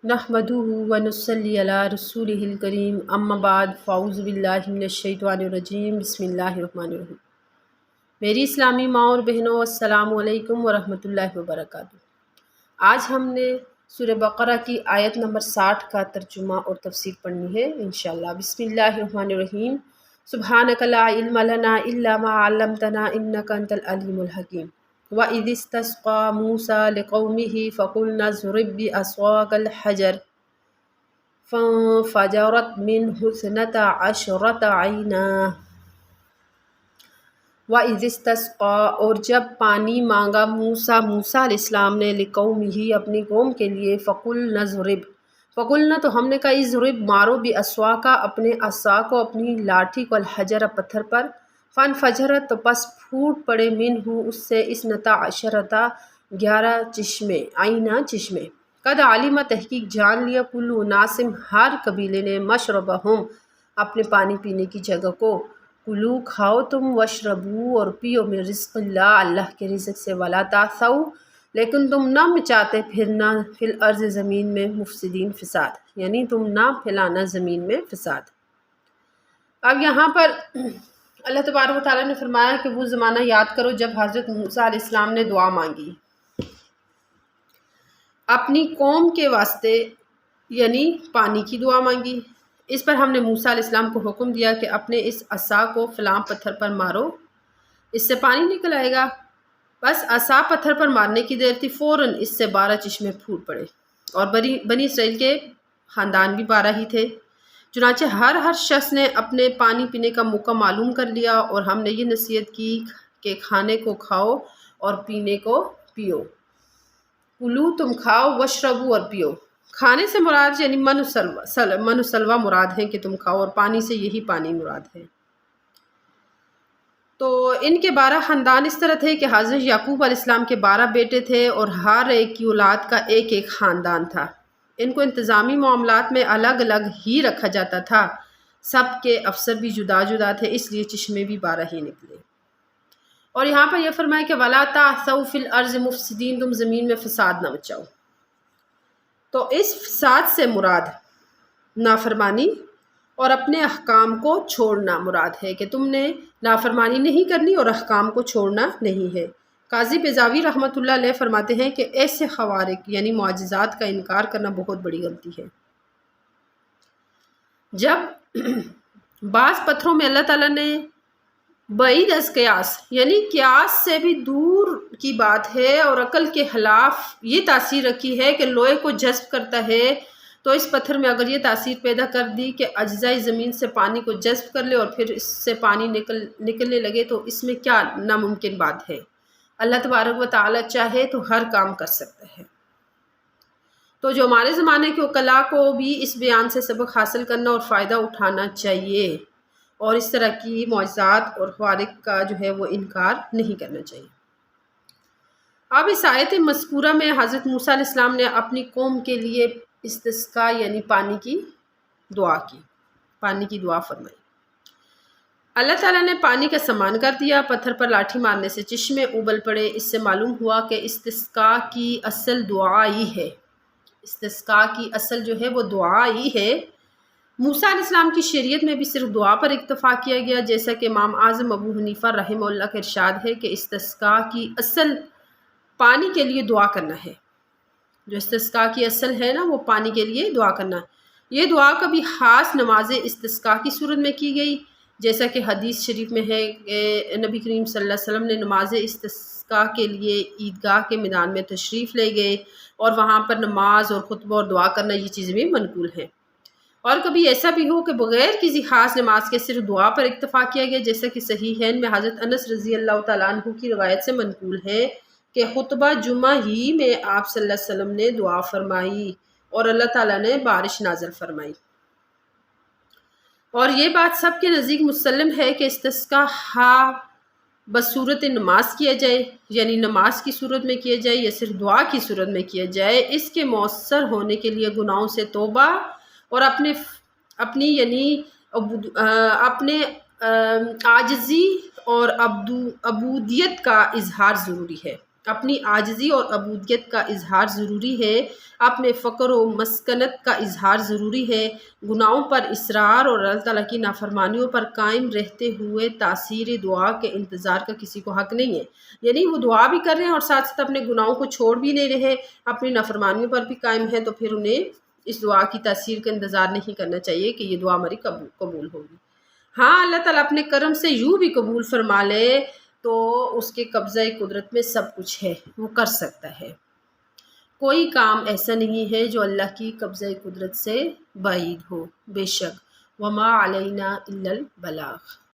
نحمدہ ونصلی علی رسولہ الکریم اما بعد فاعوذ باللہ من الشیطان الرجیم بسم اللہ الرحمن الرحیم۔ میری اسلامی ماں اور بہنوں، السلام علیکم ورحمۃ اللہ وبرکاتہ۔ آج ہم نے سورہ بقرہ کی آیت نمبر 60 کا ترجمہ اور تفسیر پڑھنی ہے انشاءاللہ۔ بسم اللہ الرحمن الرحیم۔ سبحانک لا علم لنا الا ما علمتنا انک انت العلیم الحکیم۔ وَإِذِ اسْتَسْقَىٰ مُوسَىٰ لِقَوْمِهِ فَقُلْنَا اضْرِب بِّعَصَاكَ الْحَجَرَ فَانفَجَرَتْ مِنْهُ اثْنَتَا عَشْرَةَ عَيْنًا۔ وَإِذِ اسْتَسْقَىٰ، اور جب پانی مانگا موسیٰ علیہ السلام نے لِقَوْمِهِ اپنی قوم کے لیے، فَقُلْنَا اضْرِب، فَقُلْنَا تو ہم نے کہا اضْرِب مارو، بِعَصَاكَ اپنے عصا کو، اپنی لاٹھی کو، الحجر پتھر پر، فانفجرت تو پس پھوٹ پڑے، منہ اس سے، اثنتا عشرۃ 11 چشمے، عینا چشمے، قد علم تحقیق جان لیا، کل اناس ہر قبیلے نے، مشربہم اپنے پانی پینے کی جگہ کو، کلو کھاؤ تم، وشربو اور پیو، من رزق اللہ اللہ کے رزق سے، ولا تعثوا لیکن تم نہ مچاتے پھرنا، فی الارض زمین میں، مفسدین فساد، یعنی تم نہ پھیلانا زمین میں فساد۔ اب یہاں پر اللہ تبارک و تعالیٰ نے فرمایا کہ وہ زمانہ یاد کرو جب حضرت موسیٰ علیہ السلام نے دعا مانگی اپنی قوم کے واسطے، یعنی پانی کی دعا مانگی۔ اس پر ہم نے موسیٰ علیہ السلام کو حکم دیا کہ اپنے اس عصا کو فلاں پتھر پر مارو، اس سے پانی نکل آئے گا۔ بس عصا پتھر پر مارنے کی دیر تھی، فوراً اس سے 12 چشمے پھوٹ پڑے، اور بنی اسرائیل کے خاندان بھی 12 ہی تھے۔ چنانچہ ہر شخص نے اپنے پانی پینے کا موقع معلوم کر لیا، اور ہم نے یہ نصیحت کی کہ کھانے کو کھاؤ اور پینے کو پیو، کلو تم کھاؤ، وشربو اور پیو۔ کھانے سے مراد یعنی من و سلوہ مراد ہے کہ تم کھاؤ، اور پانی سے یہی پانی مراد ہے۔ تو ان کے 12 خاندان اس طرح تھے کہ حضرت یعقوب علیہ السلام کے 12 بیٹے تھے، اور ہر ایک کی اولاد کا ایک خاندان تھا۔ ان کو انتظامی معاملات میں الگ الگ ہی رکھا جاتا تھا، سب کے افسر بھی جدا جدا تھے، اس لیے چشمے بھی 12 ہی نکلے۔ اور یہاں پر یہ فرمایا کہ وَلَا تَعْثَوْا فِي الْأَرْضِ مُفْسِدِينَ، تم زمین میں فساد نہ مچاؤ۔ تو اس فساد سے مراد نافرمانی اور اپنے احکام کو چھوڑنا مراد ہے، کہ تم نے نافرمانی نہیں کرنی اور احکام کو چھوڑنا نہیں ہے۔ قاضی بیضاوی رحمۃ اللہ علیہ فرماتے ہیں کہ ایسے خوارق یعنی معجزات کا انکار کرنا بہت بڑی غلطی ہے۔ جب بعض پتھروں میں اللہ تعالیٰ نے بعید از قیاس یعنی قیاس سے بھی دور کی بات ہے اور عقل کے خلاف یہ تاثیر رکھی ہے کہ لوہے کو جذب کرتا ہے، تو اس پتھر میں اگر یہ تاثیر پیدا کر دی کہ اجزائے زمین سے پانی کو جذب کر لے اور پھر اس سے پانی نکلنے لگے، تو اس میں کیا ناممکن بات ہے؟ اللہ تبارک و تعالیٰ چاہے تو ہر کام کر سکتا ہے۔ تو جو ہمارے زمانے کے عقلاء کو بھی اس بیان سے سبق حاصل کرنا اور فائدہ اٹھانا چاہیے، اور اس طرح کی معجزات اور خوارق کا جو ہے وہ انکار نہیں کرنا چاہیے۔ اب اس آیت مذکورہ میں حضرت موسیٰ علیہ السلام نے اپنی قوم کے لیے استسقاء یعنی پانی کی دعا فرمائی۔ اللہ تعالیٰ نے پانی کا سامان کر دیا، پتھر پر لاٹھی مارنے سے چشمے ابل پڑے۔ اس سے معلوم ہوا کہ استسقاء کی اصل دعا ہی ہے، استسقاء کی اصل جو ہے وہ دعا ہی ہے۔ موسیٰ علیہ السلام کی شریعت میں بھی صرف دعا پر اکتفا کیا گیا، جیسا کہ امام اعظم ابو حنیفہ رحمہ اللہ کا ارشاد ہے کہ استسقاء کی اصل پانی کے لیے دعا کرنا ہے۔ جو استسقاء کی اصل ہے نا، وہ پانی کے لیے دعا کرنا ہے۔ یہ دعا کبھی خاص نماز استسقاء کی صورت میں کی گئی، جیسا کہ حدیث شریف میں ہے کہ نبی کریم صلی اللہ علیہ وسلم نے نماز استسقاء کے لیے عیدگاہ کے میدان میں تشریف لے گئے، اور وہاں پر نماز اور خطبہ اور دعا کرنا یہ چیزیں بھی منقول ہیں۔ اور کبھی ایسا بھی ہو کہ بغیر کسی خاص نماز کے صرف دعا پر اکتفا کیا گیا، جیسا کہ صحیحین میں حضرت انس رضی اللہ تعالیٰ عنہ کی روایت سے منقول ہے کہ خطبہ جمعہ ہی میں آپ صلی اللہ علیہ وسلم نے دعا فرمائی اور اللہ تعالیٰ نے بارش نازل فرمائی۔ اور یہ بات سب کے نزدیک مسلم ہے کہ استسقاء بصورت نماز کیا جائے، یعنی نماز کی صورت میں کیا جائے یا صرف دعا کی صورت میں کیا جائے، اس کے مؤثر ہونے کے لیے گناہوں سے توبہ اور اپنی یعنی اپنے عاجزی اور عبودیت کا اظہار ضروری ہے۔ اپنی عاجزی اور عبودیت کا اظہار ضروری ہے، اپنے فقر و مسکنت کا اظہار ضروری ہے، گناہوں پر اصرار اور اللہ تعالیٰ کی نافرمانیوں پر قائم رہتے ہوئے تاثیر دعا کے انتظار کا کسی کو حق نہیں ہے۔ یعنی وہ دعا بھی کر رہے ہیں اور ساتھ ساتھ اپنے گناہوں کو چھوڑ بھی نہیں رہے، اپنی نافرمانیوں پر بھی قائم ہیں، تو پھر انہیں اس دعا کی تاثیر کا انتظار نہیں کرنا چاہیے کہ یہ دعا ہماری قبول ہوگی۔ ہاں، اللہ تعالیٰ اپنے کرم سے یوں بھی قبول فرما لے تو اس کے قبضہ قدرت میں سب کچھ ہے، وہ کر سکتا ہے۔ کوئی کام ایسا نہیں ہے جو اللہ کی قبضہ قدرت سے بعید ہو۔ بے شک وما علینا الا البلاغ۔